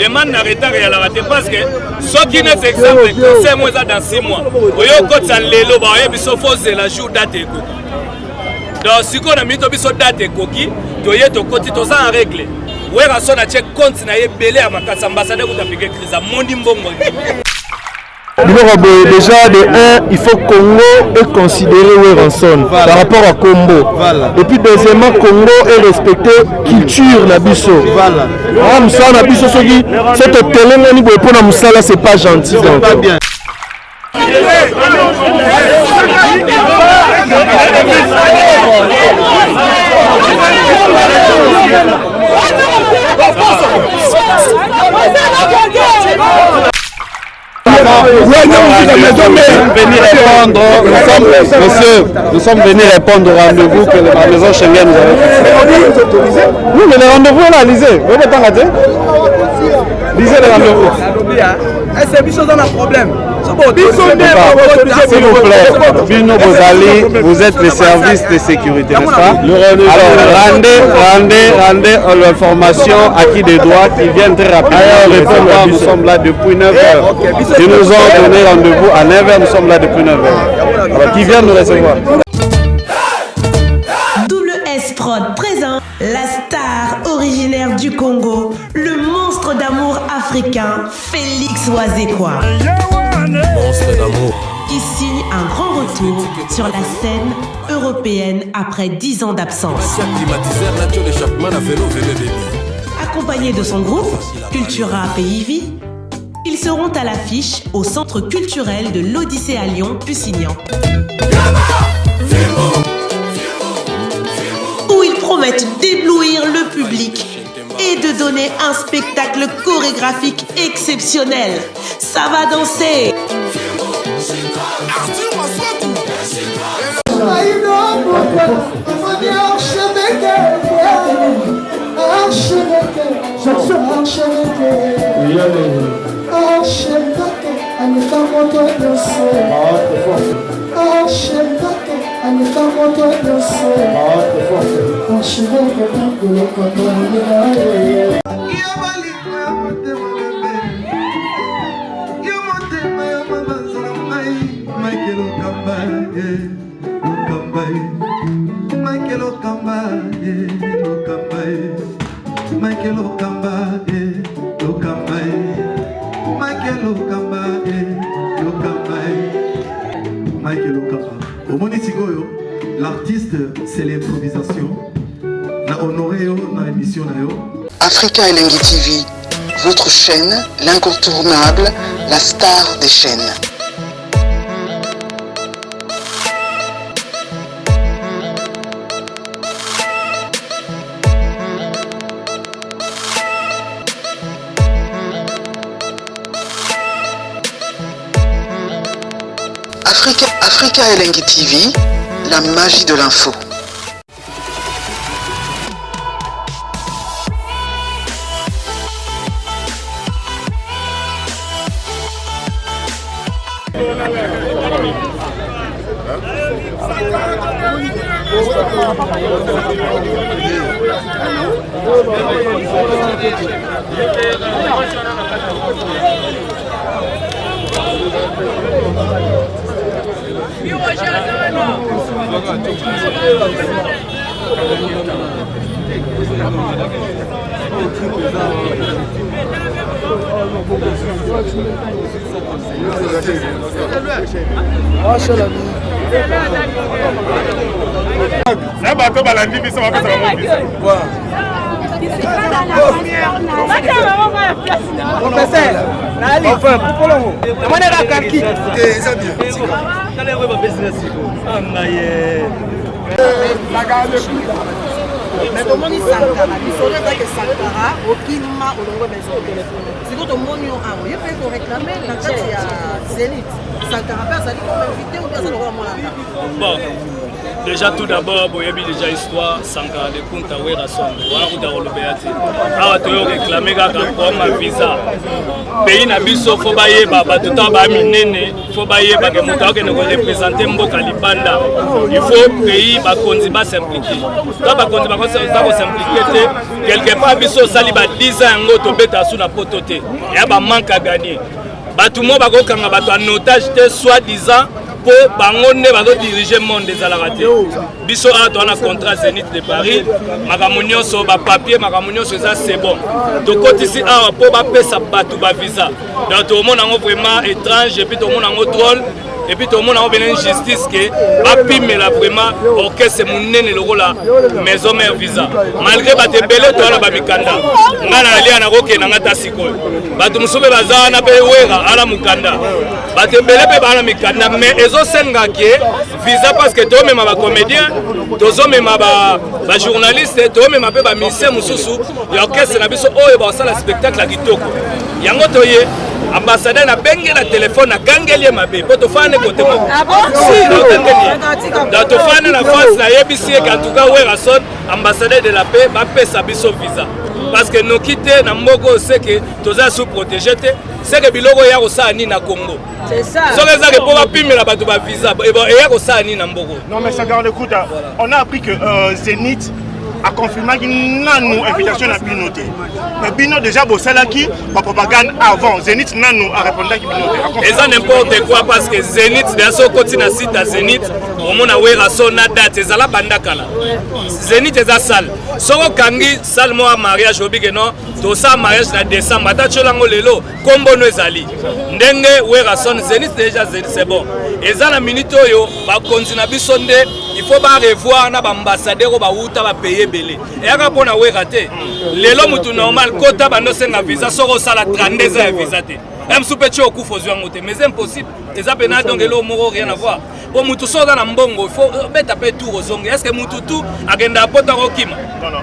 demande na retard ya la raté parce que ce qui n'est exemple c'est moi dans 6 mois oyo ko tsalelo ba oyo biso fose la jour date eko donc si ko na mito biso date ekoki toye to koti to ça en règle wera so na check compte na ye belé ya makasa ambassadeur ko tapike crise mondi mbongo. Déjà de 1, il faut Congo est considéré Weranson par rapport à Combo. Voilà. Et puis deuxièmement, Congo est respecté culture Nabiso. Voilà. Ah, Moussa Nabiso Sogi, cette télé là niveau pour Moussa là c'est pas gentil. C'est pas bien. Nous sommes venus répondre au rendez-vous que la maison Schengen nous avait fait. Oui, mais le rendez-vous est là, lisez. Vous pouvez pas rater. Lisez le rendez-vous. C'est une chose dans un problème. S'il vous plaît, Bino Bozali, vous êtes les services de sécurité, n'est-ce pas? Alors, rendez l'information à qui des droits qui viennent très rapidement. Nous sommes là depuis 9h. Ils nous ont donné rendez-vous à 9h, nous sommes là depuis 9h. Alors, qui viennent nous recevoir? WS Prod présente la star originaire du Congo, le monstre d'amour africain, Félix Wazekwa. Monstre d'amour. Qui signe un grand retour sur la scène européenne après 10 ans d'absence. Accompagné de son groupe, Cultura Pays-Vie, ils seront à l'affiche au centre culturel de l'Odyssée à Lyon, Pusignan. Où ils promettent d'éblouir le public et de donner un spectacle chorégraphique exceptionnel. Ça va danser. L'artiste, c'est l'improvisation. Na honoré na émission na yo. Africa Elengi TV, votre chaîne, l'incontournable, la star des chaînes. Africa Elengi TV, la magie de l'info. Mais comment il Sankara? Il faudrait que Sankara, au Kinma, au Longo Maison, c'est quand on monte en haut. Il faut réclamer la carte à Zénith. Sankara, ça dit qu'on va inviter ou bien ça ne va pas. Bon. Déjà tout d'abord, il y a déjà histoire, Sankara de Kunta Werason, voilà où d'abord le béati. Ah, tu as réclamé comme un visa. Pays Nabiso, faut bailler, tout le temps, faut bailler, parce que mon temps que nous représentons Mboka Libanda. Il faut que le pays va s'impliquer. Quand on va s'impliquer, quelque part, Biso Saliba 10 ans, on va sous la pototé. Il y a un manque à gagner. Tout le monde va en otage, soi-disant. Pour bangonne va diriger le monde des alarate. Biso a un contrat Zénith de Paris, magamunyo so ba papier, magamunyo so ça c'est bon. Donc quand ici a pour ba pesa batu ba visa. Donc tout le monde a vraiment étrange et puis tout le monde a drôle et puis tout le monde a une injustice que ba pime là vraiment OK c'est mon nene le rôle là maison mère visa. Malgré ba te belé to na ba mikanda. Ngana ali na roke na ngata siko. Batu musobe baza na pe wera ala mukanda. Ba te belé pe ba na mikanda mais senga ke visa parce que to même ba comédien to même ba journaliste to même ba ba musicien mususu ya orchestre na biso oyo ba sala spectacle la kitoko yango toye ambassadeur na bengi la téléphone na gangeli mabe poto fane côté mo ah bon si da to fane na France na yebisi en tout cas Werason ambassadeur de la paix ba pesa biso visa parce que nous quitter na mboko c'est que toza sous protégé c'est que biloko ya ko sa ni na Congo. C'est ça. Non mais ça garde le coup. On a appris que Zénith a confirmé qu'il a une invitation à Binoté. Mais Bino déjà bossé là qui la propagande avant. Zénith n'a nous a répondu à Binoté. Et ça n'importe quoi parce que Zénith de ce côté na site à Zénith, au monde a Werason na date et ça la bandakala. Zénith est à salle. Soko kangi salle moi mariage obi que non. Tout ça mariage na décembre. Ata cholango lelo kombo no ezali. Ndenge Werason Zénith déjà c'est bon. Et ça la minute yo ba continue bisonde il faut pas revoir na ambassadeur ba uta ba payer belé. Et aka pona Werate. Lelo mutu normal kota bando senga visa soko sala 32 ans visa te. Même soupechi okufo zwangote mais c'est impossible. Et ça pena donc lelo moro rien à voir. Pour mutu soda na mbongo il faut beta pe tour ozonge. Est-ce que mutu tout agenda pota kokima?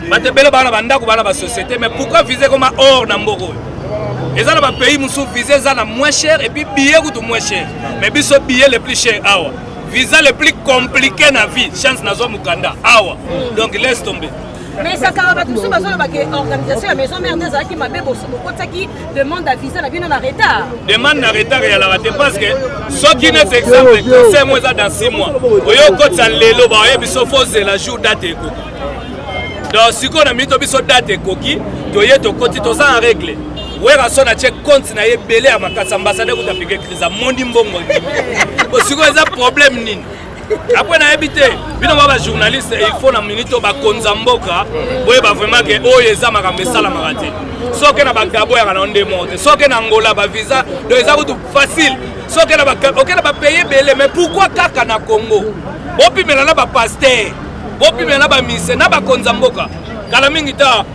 Ba te bele bana banda ko bana ba société mais pourquoi viser comme or na mboko? Et ça, dans le pays, nous visés moins cher et puis billets coûtent moins cher. Mais biso billets les plus chers, awa. Visa les plus compliqués dans la vie, chance na zo mukanda, awa. Donc laisse tomber. Mais ça caractère tout ça parce que l'organisation la maison mère des qui m'a bien qui demande à visa la vie en retard. Demande en retard et à la rater parce que ce qui n'est exemple c'est moins dans 6 mois. Oyo ko tsalelo ba oyo biso fose la jour date eko. Donc si on a mis to biso date ekoki, to ye to koti to ça en règle. Werason a check compte na ye belé à makasa ambassadeur ko tapike crise mondi mbongo. Parce que ça problème nini. Après na habité, bino ba journaliste il faut na minute ba konzamboka, boye ba vraiment que oyeza makambe sala marate. Soke na ba gabo ya na onde monte. Soke na Angola ba visa, donc ça tout facile. Soke na ba OK na ba payer belé mais pourquoi kaka na Congo? Bopi mela na ba pasteur. Bopi mela ba mise na ba konzamboka. Kala mingi ta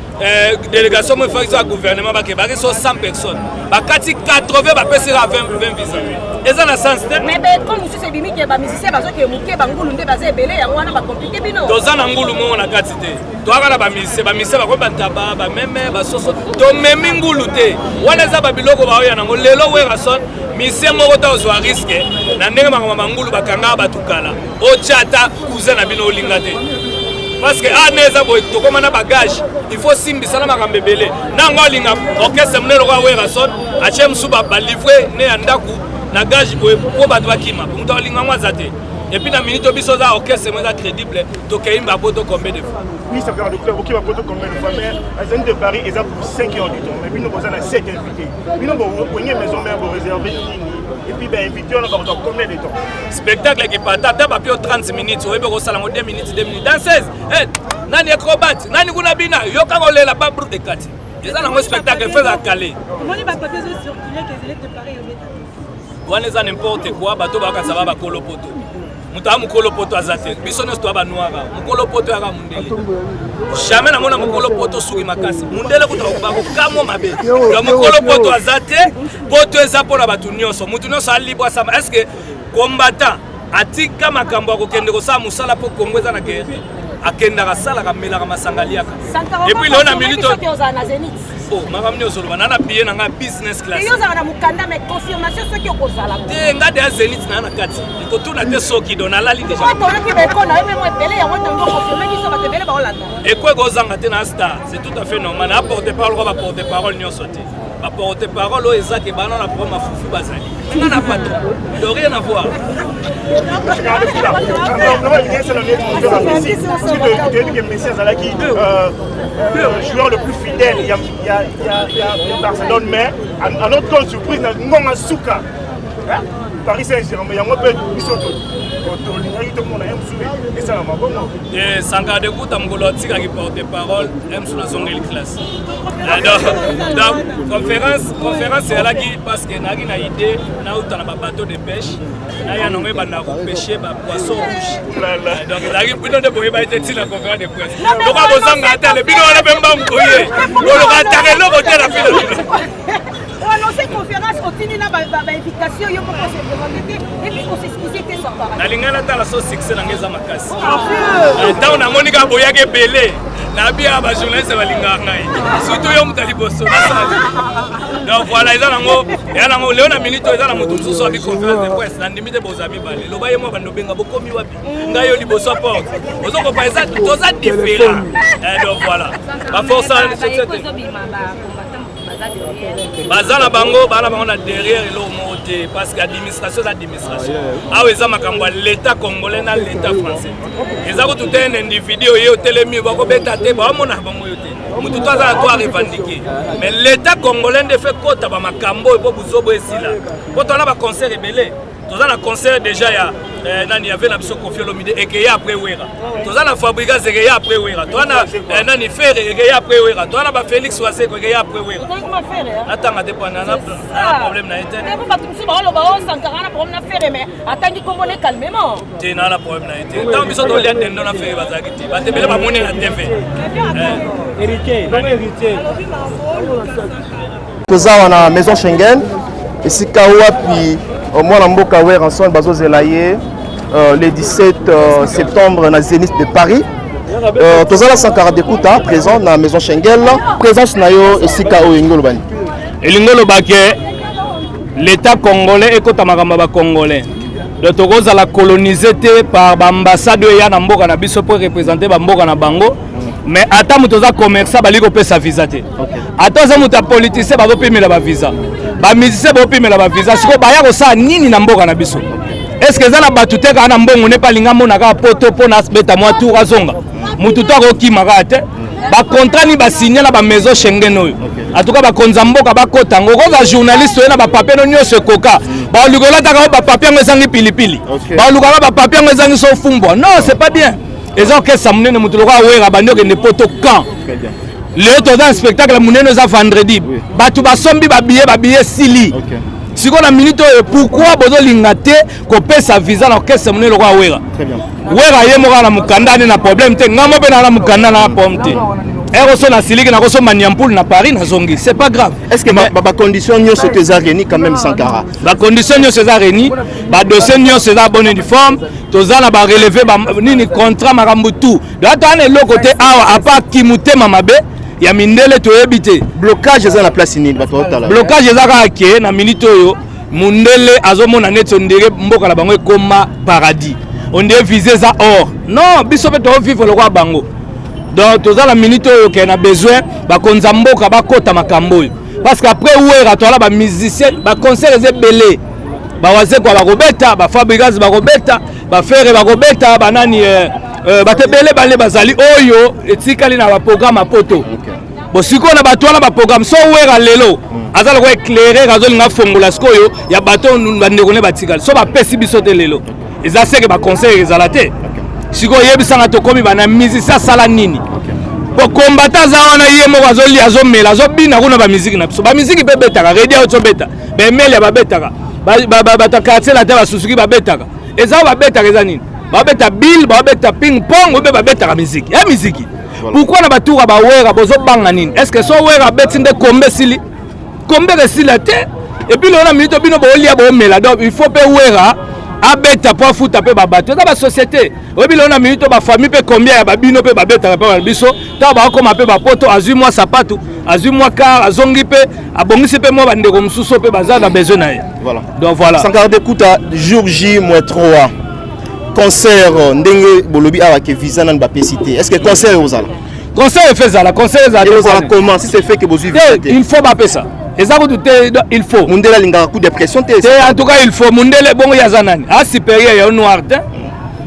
délégation me fait gouvernement ba 100 personnes ba 80 ba passer à 20 visas et ça na sens mais comme monsieur c'est bimi que ba musicien bazo ke muke ba ngulu nde baze belé ya wana ba compliqué bino to za na ngulu mo na katite to aka na ba musicien ba ko ba taba ba meme ba soso to meme ngulu te wana za ba biloko ba oya na lelo Werason musicien moko ta zo risque na ndenge ba ngulu ba kanga ba tukala o chata cousin na bino olinga te. Parce que aneza boy to comme na bagage il faut simbisa na makambe belé nango linga orchestre mne lokwa Werason achem suba ba livrer ne andaku na gage boy po ba twakima muto linga mwazate et puis na minute biso za orchestre mwe za crédible to keimba poto combien de fois oui ça fait de club qui va poto combien de fois mais à Zénith de Paris ils ont pour 5 heures du temps mais puis nous besoin de 7 invités puis nous bon maison mère pour réserver et puis ben invité on a combien de temps spectacle qui part d'abord 30 minutes ou ebe ko sala 2 minutes dans 16 nani acrobat nani kuna bina yoka ko lela ba brute kati eza na spectacle fait à Calais moni ba papier circuler que Zénith de Paris au métal wana eza n'importe quoi bato ba kasaba ba kolopoto muta mukolopoto azate biso nyonso to ba noira mukolopoto ya mundele jamais na mona mukolopoto suki makasi mundele kuta ba ko kamo mabe ya mukolopoto azate poto eza pona batu nyonso mutu nyonso ali libre sama est-ce que combattant atika makambo akokende ko sa musala po Congo eza na guerre akenda ka sala ka mela ka masangaliaka et puis là on a minute faux. Makamni ozoloba na billet na nga business class. Yo za na mukanda mais confirmation ce qui okozala. Te nga de Zenith na kati. Ko tuna te soki dona la li déjà. Ko to ki be ko na même belé ya wonto ngo confirmer ki so ba te belé ba olanda. Et quoi gozanga te na star, c'est tout à fait normal. Na porter parole va porter parole nyo sauter. Ba porter parole o ezaki bana na pour ma fufu bazali. Nga na patron. De rien à voir. Joueur le plus fidèle, il y a Barcelone, mais à notre grande surprise, Ngonga Souka. Paris Saint-Germain, il y a un peu de et Sanga de Kouta Mgoloti qui porte parole, aime sur la zone de classe. Donc, conférence c'est là qui parce que n'a une idée, n'a autant un bateau de pêche, n'a y a nommé bana pêcher poisson rouge. Donc il a une bidon de boyer été dit la conférence de presse. Donc à vos angata le bidon on a même pas mouillé. On aura taré le côté la file. On annonce conférence au Tinina invitation yo pour se présenter et puis on s'excuser que ça va. Na lingana ta la so succès na ngeza makasi. Tant on a monika boya ke belé. Na bia ba journaliste ba linga ngai. Surtout yo mutali bosso na sala. Donc voilà ils ont Léona Minito ils ont la moto so so bi conférence de presse na ndimite bozami balé. Lo ba yemo ba ndobenga bokomi wapi. Ngai yo liboso porte. Ozo ko pa ça tout ça différent. Donc voilà. Ba force Bazala bango bana bango na derrière le monté parce que l'administration ah oui ça makambo l'état congolais na l'état français ils ont tout un individu yo telemi ba ko beta te ba mona bango yo te mutu to za to revendiquer mais l'état congolais ne fait kota ba makambo po buzobo esila po to na ba concert rebelle to za na concert déjà ya nani avait la mission confiée l'omide et que ya après wera to za na fabrica c'est que ya après wera to na nani faire et que ya après wera to na ba Félix Oise que ya après wera attends dépendant na problème na été mais pas tout si ba lo ba o Sankara na problème na faire mais attends Congolais calmement te na la problème na été tant biso to lia tendo na faire bazakiti ba te bele ba moni na TV héritier donc héritier toza na maison Schengen esika wapi mwana mboka wer ensemble bazozela ye le 17 septembre na Zénith de Paris. Tozala Sankara Dekuta présent na maison Schengen, présence na yo esika o ngolo bani. Elingolo baké l'état congolais ekota makamba ba congolais. Donc tokoza la colonisé par l'ambassade ya na mboka na biso pour représenter ba mboka na bango. Mais ata mutoza commerçant bali ko pesa visa te. Ata za muta politicien ba pemela ba visa. Ba musicien ba pemela ba visa. Siko ba ya ko sa nini na mboka na biso. Est-ce que ça na batute ka na mbongo ne palinga mona ka poto pona beta mwa tour azonga. Mutu to ko ki makate. Ba contrat ni ba signer na ba maison Schengen oyo. En tout cas ba konzamboka ba kotango ko za journaliste na ba papier no nyose koka. Ba lugola ta ka ba papier ngezangi pilipili. Ba lugola ba papier ngezangi so fumbo. Non, c'est pas bien. Les gens qui sont venus à Wera, ne poto quand. Le temps d'un spectacle, nous avons vendredi. Batu basombi babillet sili. Si on a minute, pourquoi bozo lingate ko pesa visa na kesa mune le roi Wera. Wera yemora na mukanda na problème te. Ngamo pe na mukanda na pomte. Eroso na siliki na koso Maniampoul na Paris na zongi. C'est pas grave. Est-ce que ba condition nyo se teza réuni quand même Sankara? La condition nyo se réuni, ba dossier nyo se bonne uniforme. Tozana ba relever ba nini contrat makambu tout. Donc on le côté awa a pas kimute mamabe ya mindele to ebité. Blocage za na place nini ba totala. Blocage za ka ke na minute yo mundele azomona net ondire mboka la bango ekoma paradis. On devait viser ça or. Non, biso pe to vivre le roi bango. Donc tozala minute yo ke na besoin ba konzamboka ba kota makambo. Parce qu'après ouera tola ba musicien ba concert ze belé. Ba waze kwa ba robeta ba fabricants ba robeta ba faire ba robeta ba nani ba tebele ba le bazali oyo etikali na ba programme poto. Bo siko na bato na ba programme so ouera lelo azala ko éclairer azolinga fongola skoyo ya bato ndeko ne batikali so ba pesi biso te lelo. Eza seke ba concert ezalate. Siko yebisanga to komi bana musicien sala nini. Bo combattant za wana yemo azoli azomela azobina kuna ba musique na biso. Ba musique pe betaka radio to beta. Be mele ba betaka. Ba ta quartier la teba Suzuki ba betaka. Eza ba betaka eza nini? Ba beta bill, ba beta ping pong, ou ba betaka musique. Ya musique. Pourquoi na ba tour ba wera bozo banga nini? Est-ce que so wera betinde kombe sili? Kombe de sila te. Et puis on a minute bino ba olia ba mela. Donc il faut pe wera abeta po futa pe babato eza ba société oyebi lelo na minute ba famille pe combien ya babino pe babeta pe biso ta ba koma pe ba poto azui moi sapatu azui moi car azongi pe abongisi pe moi bandeko mususu pe baza na besoin na ye voilà donc voilà Sankara Dekuta jour J-3 concert ndenge bolobi awa ke visa nan ba pesité est-ce que concert ozala concert fait ça la concert ça comment si c'est fait que bozu il faut ba pesa il faut mundela linga coup de pression en tout cas il faut mundele bongo ya zanani a supérieur ya noir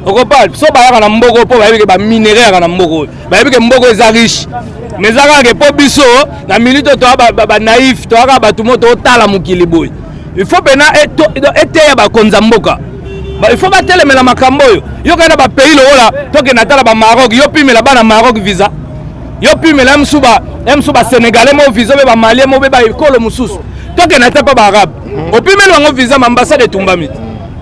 on parle so ba na mboko po ba ba minéraire na mboko ba ke mboko eza riche mais zaka ke po biso na minute to ba naïf to aka ba tumoto otala mukili boy il faut bena ete ya ba konza mboka il faut ba telemela makambo yo kana ba pays lo wala to ke natala ba Maroc yo pimela bana Maroc visa yo pimela msuba sénégalais mo visa be ba malien mo be ba ekolo mususu to ke natala pa ba arabe o pimela ngo visa ambassade etumbamiti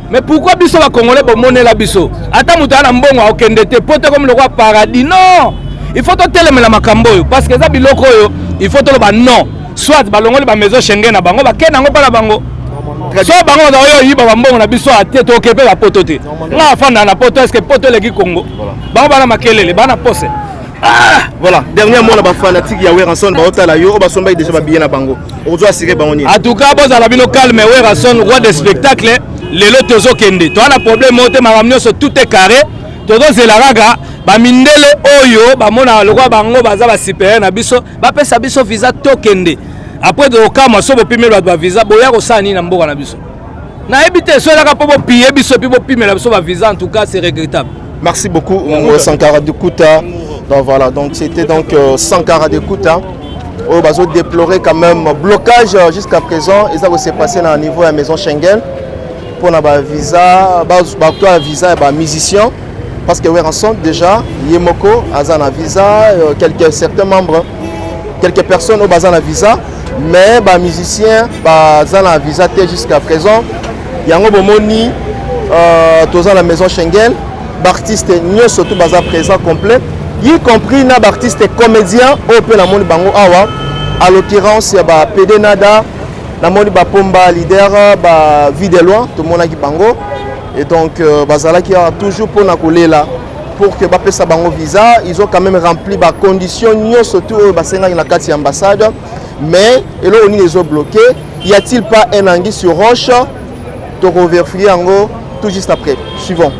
mais pourquoi biso ba congolais bo monela biso ata mutu ana mbongo akende te poto comme le roi paradis non il faut to telemela makambo parce que za biloko yo il faut to lo ba non soit ba longoli ba maison Schengen na bango ba kena ngo pala bango so bango da yo yiba ba mbongo na biso ate to kepe ba poto te nga afanda na poto est-ce que poto leki Congo bango bana makelele bana pose voilà dernier mot na ba fanatique ya Weranson ba otala yo ba somba déjà ba bien na bango ozo assurer bango ni en tout cas boza la bino calme Weranson roi des spectacles lelo tozo kende to ana problème ote maramnyo so tout est carré tozo zelaraga ba mindele oyo ba mona lokwa bango baza ba supérieur na biso ba pesa biso visa to kende après de okama so bo pimelo ba visa boya ko sani na mboka na biso na ebite so la ka po piller biso pi bo pimela biso ba visa en tout cas c'est regrettable. Merci beaucoup Sankara Dekuta. Donc voilà, donc c'était donc Sankara Dekuta. Oh, bazo déplorer quand même blocage jusqu'à présent. Et ça va se passer dans le niveau de la maison Schengen pour na ba visa, ba toi visa ba musicien parce que Weranson déjà Yemoko azana visa certains membres quelques personnes au bazana visa mais ba musicien bazana visa jusqu'à présent. Yango bomoni toza la maison Schengen, artiste nyo surtout baza présent complet. Y compris na artiste comédien au pe na moni bango awa à l'occurrence ya ba PD Nada na moni ba Pomba leader ba vie de loin tout mona ki bango et donc bazala qui a toujours pour na kolela pour que ba pesa bango visa ils ont quand même rempli ba conditions nyo surtout ba senga na kati ambassade mais et là on les a bloqués. Y a-t-il pas un anguille sur roche to vérifier ango tout juste après suivant.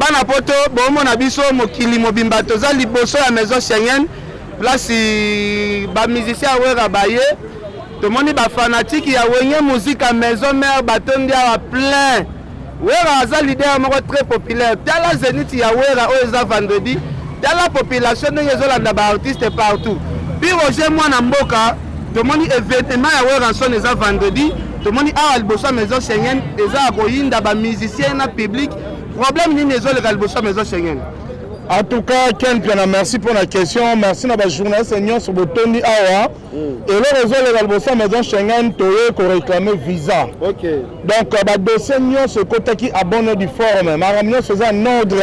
Bana poto bomo na biso mokili mobimba toza liboso ya maison Schengen place ba musicien wera baye tomoni ba fanatique ya wenye musique à maison mère batondi à plein wera aza leader moko très populaire tala Zénith ya wera oza vendredi tala population ndenge ezolanda ba artiste partout puis Roger mwana mboka tomoni événement ya wera son eza vendredi tomoni awa liboso ya maison Schengen eza koyinda ba musicien na public problème ni les autres galbosa maison Schengen. En tout cas, Ken Piana, merci pour la question. Merci à la journaliste sur Botondi Awa. Et le réseau de galbosa maison Schengen, tu as réclamé visa. Ok. Donc, le dossier ce côté qui abonne du forum. Ma ramener c'est un ordre.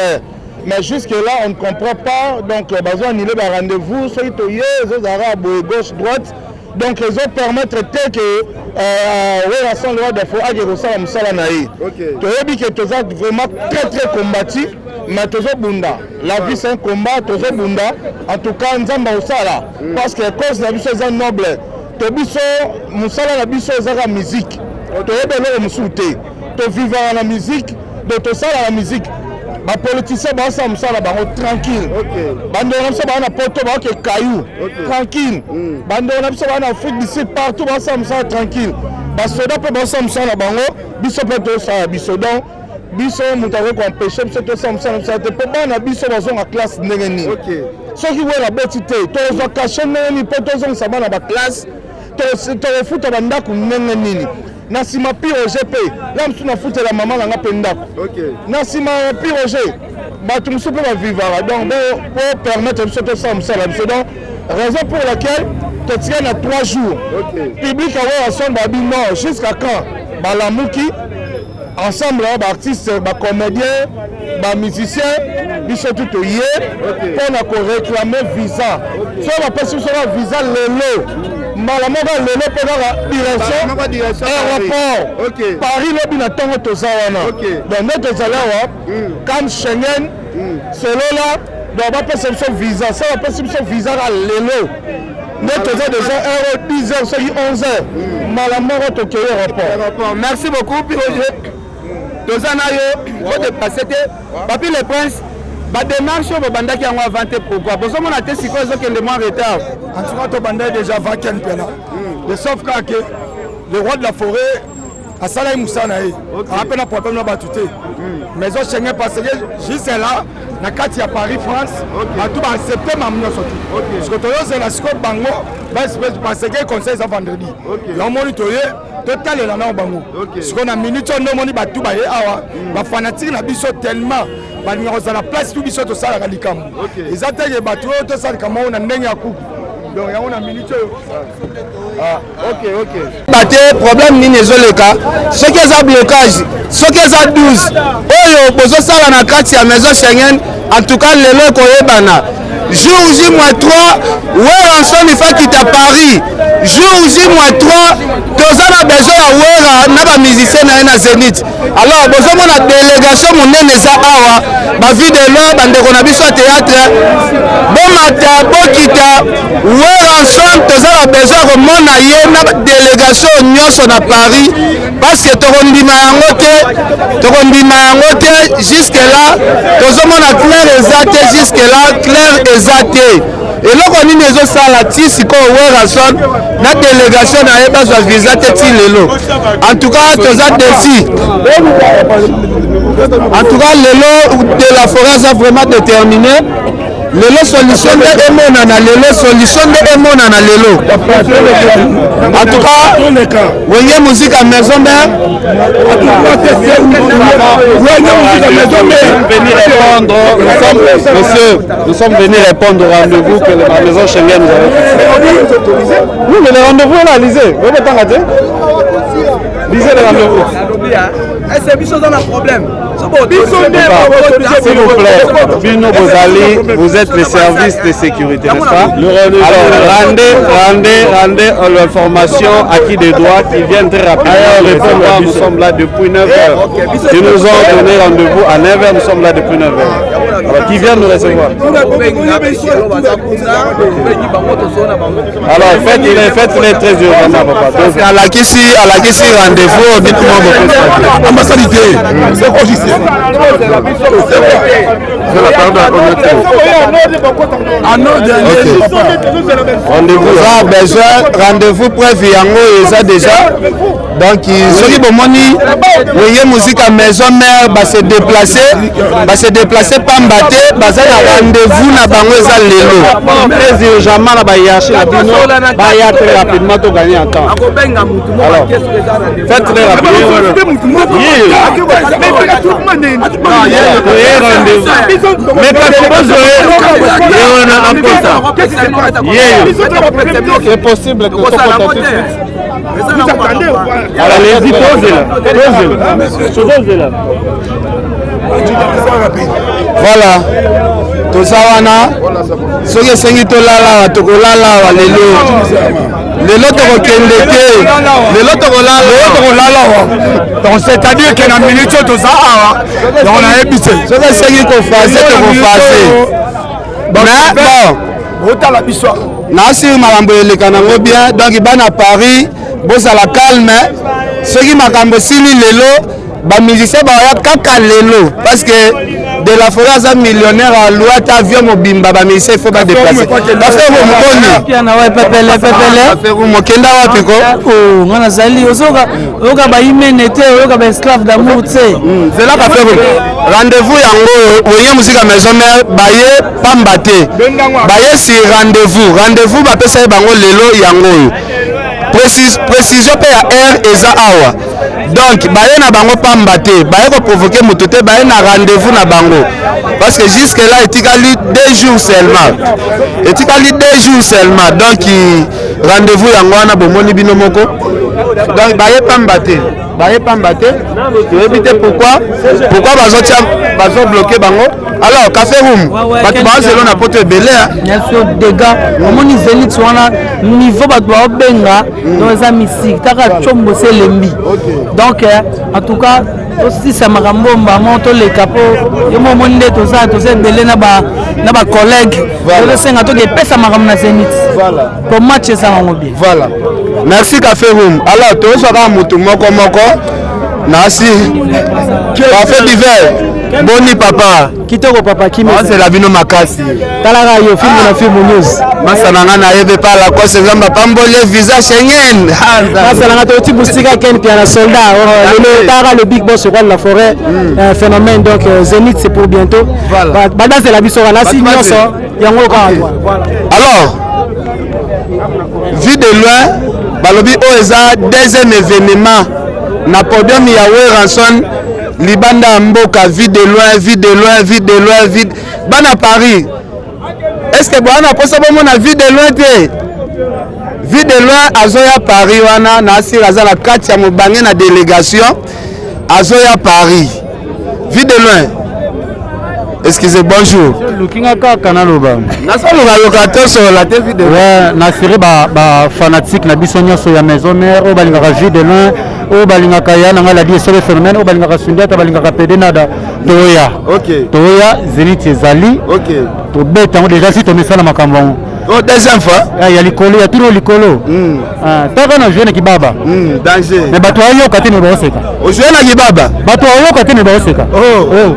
Mais jusque-là, on ne comprend pas. Donc, besoin de un rendez-vous. Soit tu es gauche, droite. Donc, les autres permettent que relation loi de fois à Jérusalem Salanaï. Tu as dit que tu es vraiment très combatif, mais tu es bunda. La vie c'est un combat, tu es bunda. En tout cas, nous sommes là. Parce que cause la vie c'est noble. Tu as dit que Moussala la vie c'est la musique. Tu as dit que Moussoute. Tu vis dans la musique, tu es la musique. Les politiciens sont tranquille. Bando na poto ba ke caillou. Tranquille. Bando na Afrique d'ici partout tranquille. Ba soda pe ba na bango, biso pe to sa biso donc biso mutako ko empêcher biso to sa te pe ba na biso ba zonga classe ndenge ni. Ceux qui voient la betité, to zo cacher ndenge ni pe to zonga sa ba na ba classe, to refuta banda ku ndenge nini. Nasima POGP, là je suis foutu la maman dans pendako. Nasima POG, tu me souffles vivre donc pour permettre de se ça donc raison pour laquelle tu tiens à 3 jours. Public à son babi non jusqu'à quand Balamouki ensemble artistes, comédiens, musiciens, ils sont tout liés pour réclamer visa. Si on appelle ça visa lelo. Malamoga lelo pega direction aéroport Paris lobi na tongo tozawana donc notre zalawa comme Schengen solo là donc va passer son visa ça va passer son visa à lelo notre déjà 10h c'est 11h malamoga to ke aéroport. Merci beaucoup Piroje tozana yo au dépasser papi le prince. La démarche au bandaki a inventé pourquoi parce qu'on a testé quoi qu'ils ont moins retard. En tout cas, au bandaki déjà 20 Piana. De sauf que le roi de la forêt a Salah Moussanaï. A peine à porter nos battutés. Mais au Schengen parce que juste là, na kati à Paris France, a tout accepté ma mignon sorti. Parce que toi c'est la scope bango, parce que conseil ça vendredi. Là monitorer total là na bango. Parce qu'on a minute on moni batu ba awa, ba fanatique na biso tellement à la place tout biso to sala kalikam. Ils attaquent les bateaux to sala kama on a ndenge ya coupe. Donc on a minute. OK. Baté problème ni nezoleka. Ce qui est un blocage, ce qui est à 12. Oyo bozo sala na kati ya maison Schengen, en tout cas lelo ko yebana. Jour J-3, ouais ensemble il faut quitter Paris. Jour J-3, tous on a besoin à Wera, n'a pas musicien na Zénith. Alors besoin mon la délégation mon nene ça awa, ma vie de l'or bande qu'on a biso théâtre. Bon matin, bon quitter Wera ensemble tous on a besoin de mon aïe na délégation nyonso na Paris parce que tokondima yango te jusque là tous on a clair exact jusque là clair exact. eloko nini ezosala ti sikoyo Weranson na délégation na ye bazwa visa te ti lelo. En tout cas toza défi. En tout cas lelo de la forêt aza vraiment déterminé. Lelo solution de emonana lelo solution de emonana lelo. En tout cas wenge musique à maison mère. Nous sommes venus répondre au rendez-vous que la maison Schengen nous avait fait. Oui, mais le rendez-vous est là, lisez. Vous pouvez pas rater. Lisez le rendez-vous. C'est un problème. S'il vous plaît, Bino Bozali, vous êtes les services de sécurité, n'est-ce pas? Alors, rendez l'information à qui des droits qui viennent très rapidement. Nous sommes là depuis 9h. Ils nous ont donné rendez-vous à 9h, nous sommes là depuis 9h. Alors, qui viennent nous recevoir? Alors, faites-les très urgemment, papa. Donc, à la Kissi rendez-vous, dites-moi vos ambassadité, c'est officiel. Rendez-vous prévu yango eza déjà. Donc soki bomoni weye musique à maison mère va se déplacer pamba te baza na rendez-vous na bango eza lelo. Très urgemment na bayashi na bino baya très rapidement to gagner en temps. Alors faites-les rapidement. C'est possible que ce soit tout de suite. Alors allez-y, posez-la. Voilà. Tout ça wana. Soki esengi tolala tokolala lelo. Lelo tokokende te. Lelo tokolala. Donc c'est-à-dire que na minute tout ça donc on a ébité. Soki esengi kofaze tokofase. Mais bon, otala biso. Nasi makambo eleka nango bien. Donc bana Paris, bozala calme. Soki makambo sili lelo, ba musicien ba ya kaka lelo parce que de la forêt aza millionnaire à loi ta avion mobimba ba musicien il faut pas déplacer. Parce que vous mokoni. Piana ouais pepele. Affaire mokenda wapi ko? Oh, ngana zali ozoka ba imene te, ozoka ba esclave d'amour te. C'est là qu'a fait rendez-vous yango, oye musique à maison mère baye pamba te. Baye si rendez-vous ba pesa bango lelo yango. Précision pe ya R eza awa. Donc baye na bango pamba te, baye ko provoquer moto te, baye na rendez-vous na bango. Parce que jusque là etikali 2 jours seulement. Donc rendez-vous yango wana bomoni bino moko. Donc baye pamba te. Tu veux pourquoi bazo bloquer bango? Alors café room bato bazelo na poto ebele bien sûr dégâts omoni Zénith wana niveau bato baobenga donc eza misiki taka chombo selembi donc en tout cas aussi ça makambo mbamo to le capo yo momoni nde toza ebele na ba collègue tosenga to epesa makambo na Zénith pour match ça bango bien. Voilà, merci café room. Alors tozoka mutu moko nasi café d'hiver. Boni papa. Kitoko papa kimi. C'est la vino makasi. Talaka yo film na film news. Masananga na yebe pas la cause ngamba pambole visa Schengen. Masananga to ti busika ken pia na soldat. Le tara le big boss de la forêt phénomène donc Zénith c'est pour bientôt. Voilà. Bada c'est la biso na si nyonso yango ka. Voilà. Alors vu de loin balobi oeza deuxième événement na podium ya Weranson Libanda Mboka, vie de loin. Bana Paris. Est-ce que Bwana posa bomo na vie de loin te? Vie de loin azoya Paris wana na asira la kati ya mobange na délégation azoya Paris. Vie de loin. Excusez, bonjour. Lukinga kaka na loba. Nasoloka lokato sur la vie de loin. Ouais, na siri ba fanatique na biso nyonso ya maison mère o balingaka vie de loin. O balingaka ya nanga la die solo phénomène o balingaka sundiata balingaka pede nada toya. OK. Toya Zénith ezali. OK. To beta déjà si to mesala makambo. Oh deuxième fois. Ah ya likolo ya tiro likolo. Ah taka na jeune kibaba. Danger. Mais bato ayo katene ba oseka. O jeune kibaba. Bato ayo katene ba oseka. Oh.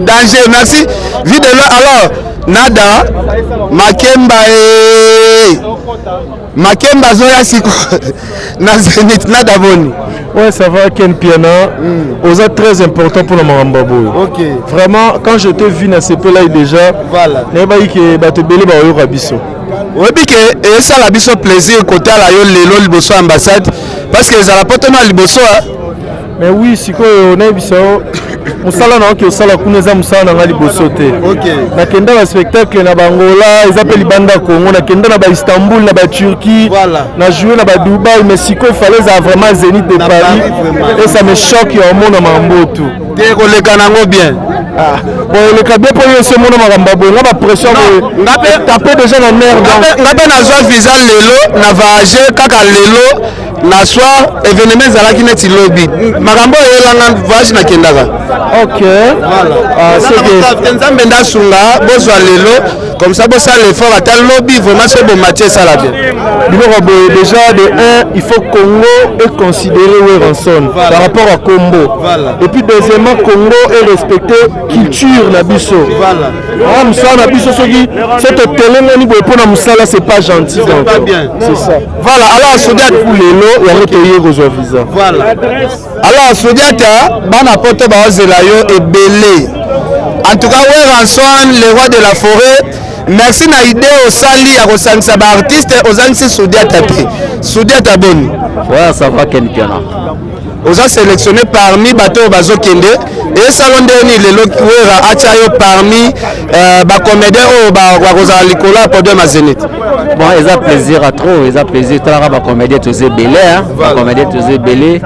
Danger, merci. Vie de loin. Alors Nada Makemba Makemba Zoya Siko na Zenit Nada Boni. Ouais, ça va, Ken Piana. C'est très important pour le Marambabo. Ok. Vraiment, quand je t'ai vu dans ce peu-là déjà, voilà. Je sais que tu belé ba yo rabiso. Oui, et ça la biso plaisir côté la yo lelo liboso ambassade parce que ça la porte na liboso. Mais oui, si on a biso musala na que sala kuneza musala na liboso te. OK. Na kenda ba spectacle na Bangola, ils appellent Banda Congo, na kenda na ba Istanbul, na ba Turquie, voilà. Na jouer na ba Dubaï, mais si il fallait vraiment Zénith de Paris et ça me choque au monde na tout. Te koleka nango bien. Ah, bon, le cas bien pour ce monde Marambabo, on a la pression de taper déjà la merde. Ngape na zwa visa lelo na voyager kaka lelo na soir événement zalaki neti lobby. Makambo elanga voyage na kendaka. OK. Voilà. Ah, c'est que Nzambe ndasunga bozwa lelo comme ça bossa l'effort ata lobby vraiment c'est bon Mathieu ça la bien. Déjà de 1, il faut Congo est considéré Weranson par rapport à Combo. Voilà. Et puis deuxièmement Congo est respecté culture na biso. Voilà. Ah musala na biso soki cette telenga ni bopo na musala c'est pas gentil donc. Pas bien. C'est ça. Voilà, alors Sodiat pour lelo ya reteyer rezo visa. Voilà. Alors Sodiata bana poto ba ozela yo ebele. En tout cas Weranson le roi de la forêt. Merci na idée au sali à resangisa ba artiste aux ansi Sodiata te. Sodiata bonne. Ouais, ça va Ken Piana. Aux a sélectionné parmi bateau bazo kende et salon dernier les lokwera achayo parmi ba comédien au ba rosa likola pour de ma Zénith. Bon, ils ont plaisir à trop, ils ont plaisir tala ba comédien tous belé hein, ba comédien tous belé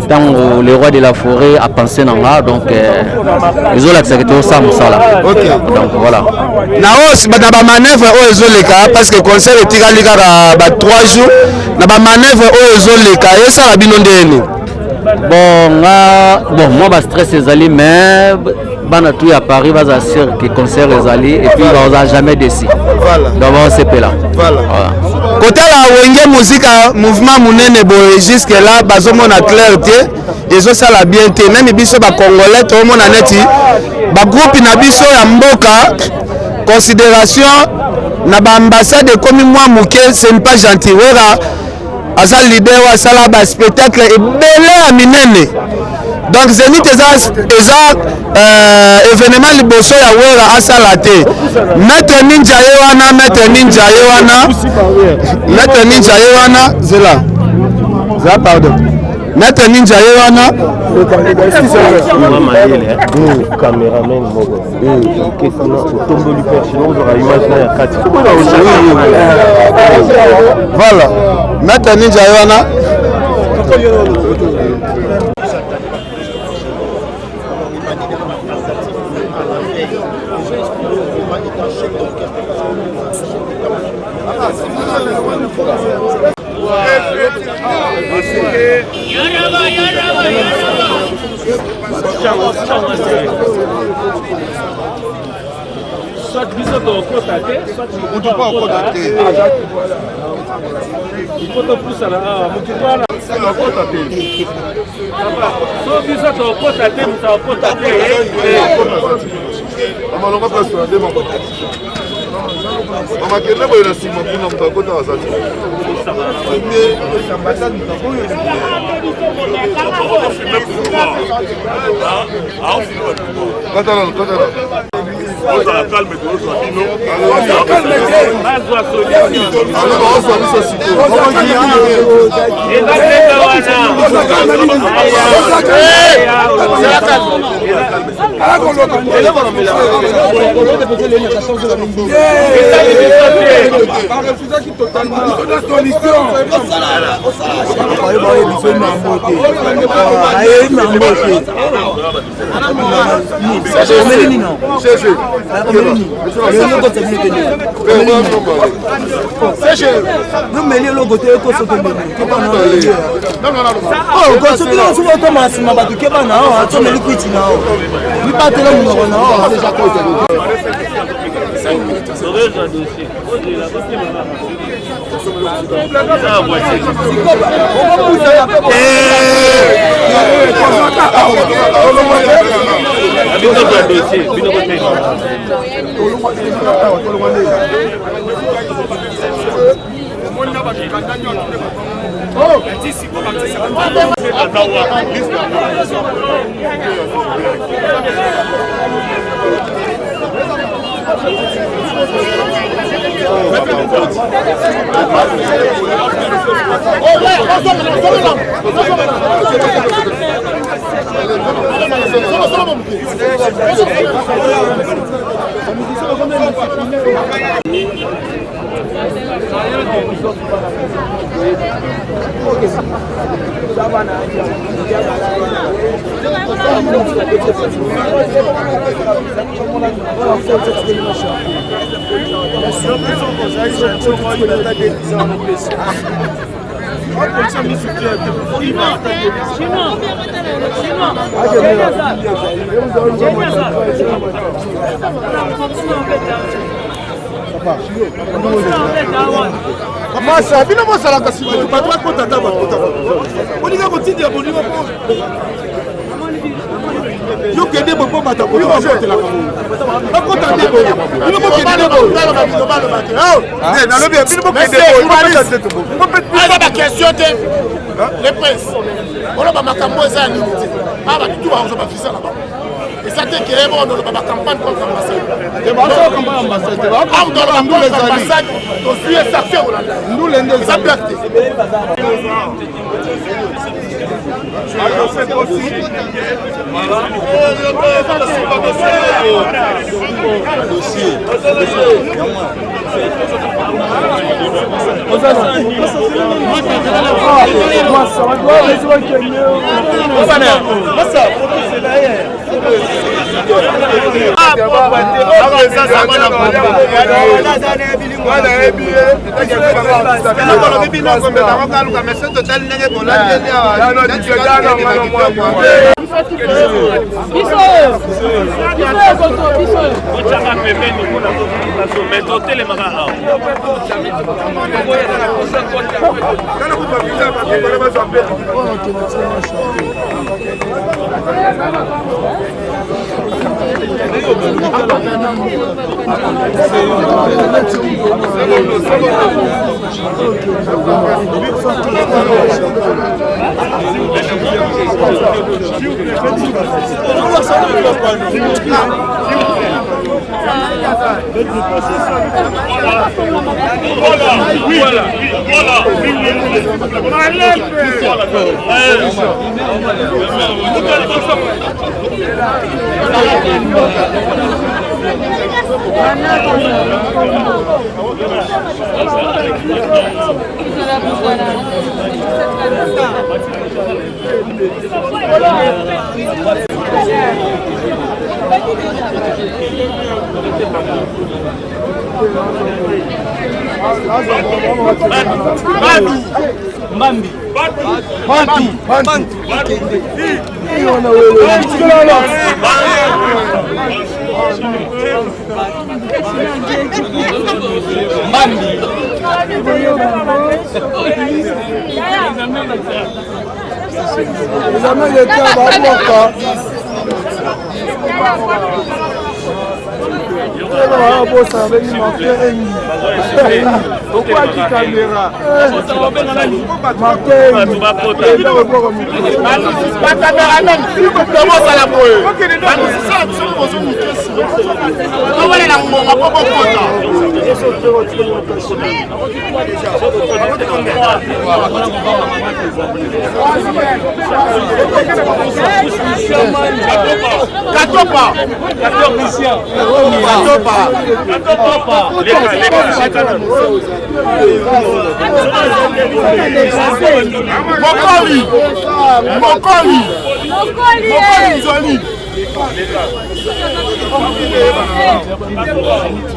tant le roi de la forêt a pensé nanga donc ils ont l'accepté ça musala. OK. Donc voilà. Na os ba manœuvre o ezoleka parce que concert etikali kaka ba 3 jours na ba manœuvre o ezoleka et ça la bino ndeni. Bon, moi, je stress les alliés, mais tout à Paris, va assurer que concert les alliés et puis on va jamais décidé. Voilà. Donc on se paie là. Voilà. Côté la wenge musique mouvement munene boy jusque là bazomo na clarté ezo sala bien té même biso ba congolais to mona neti ba groupe na biso ya mboka considération na ba ambassade comme moi muke c'est pas gentil wera asa leader wa sala ba spectacle et belé à minene. Donc Zénith événement liboso ya wera asala te. Maître Ninja yewana, Maître Ninja yewana. Maître Ninja yewana, Zela. Zela pardon. Maître Ninja yewana. Caméraman mogo. Voilà. Maître Ninja yewana. Soit biso to kotate, soit tu peux pas kotate. Il faut te pousser là, mukitwana na kotate. So biso to kotate, muta kotate. Amalonga place na dema kotate. Mama kende boyo na sima kuna muta kota azati. Calme Bino Masa, bino mosala kasi bato bakotata bakota. Olinga kotinda bolingo po. Yo kende bopo bata ko yo kotela ka mo. Bakota ndebo. Bino mo kende bo. Eh, na lobi bino mo kende bo. Ala ba question te. Les princes. On va makambo za ni te. Aba tu va ba fisa là-bas. Et ça t'est que bon on va campagne contre l'ambassade. Et va ça campagne ambassade. Ah on doit nous les ambassades. To suer ça fait nous les ndés. Ça plate. C'est possible.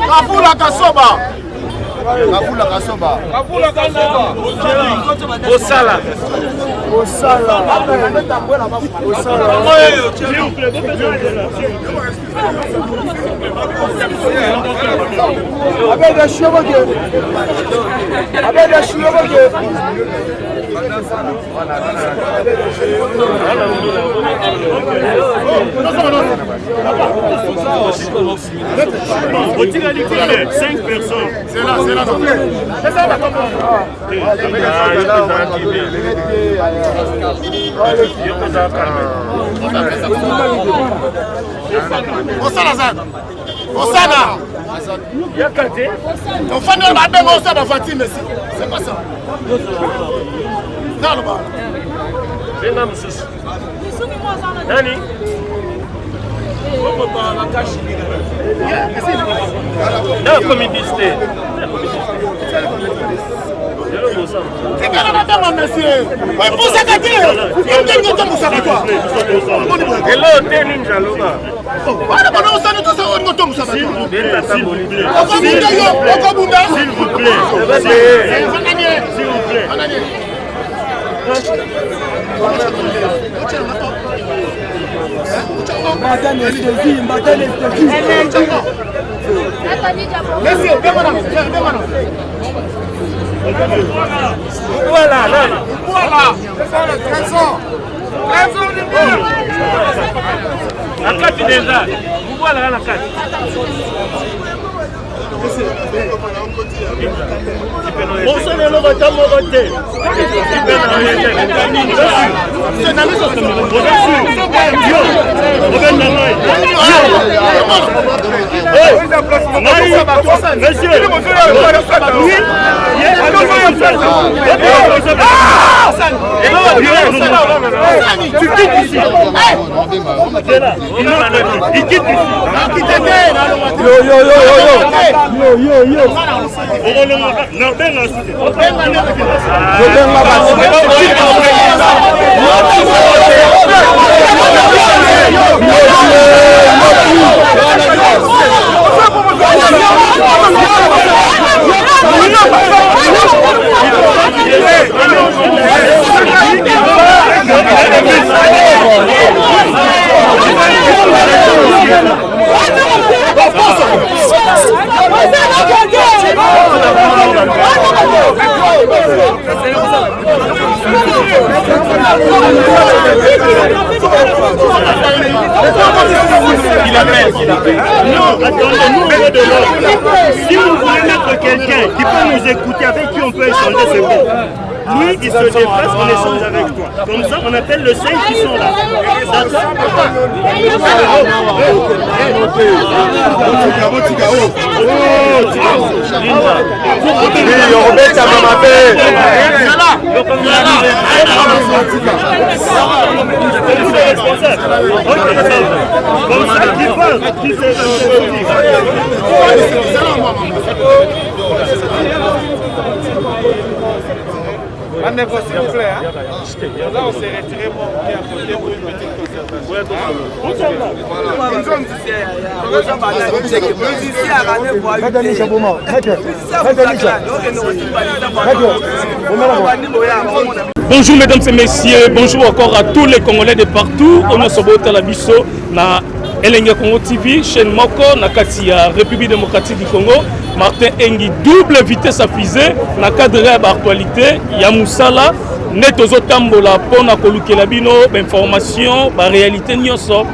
Kafula kasoba. Kafula kasoba. Kafula kasoba. Osala. Osala. Osala. Avec des cheveux que. Avec des cheveux que. personnes. C'est là. Osana. Yakate. On fait notre madame Osana Fatime ici. C'est pas ça. Non, non. Venga msusu. Nani? Na communiste. Voilà. La carte déjà. Voilà la carte. Non, attendez, nous venons de l'ordre. Si vous voulez mettre quelqu'un qui peut nous écouter, avec qui on peut échanger, c'est bon. Lui, il se déplace, on échange avec toi. Comme ça, on appelle le 5 qui sont là. Comme ça, qui parle, qui Rendez-vous s'il vous plaît. Là, on s'est retiré pour apporter pour une petite Bonjour mesdames et messieurs, bonjour encore à tous les Congolais de partout. On se retrouve à la Bisso na Elenga Congo TV, chaîne Moko, na Katia, République démocratique du Congo. Martin Engi, double vitesse à fusée, na cadre d'actualité, Yamoussala, net aux Otambola, pour na kolukela bino, information, ba réalité nyonso,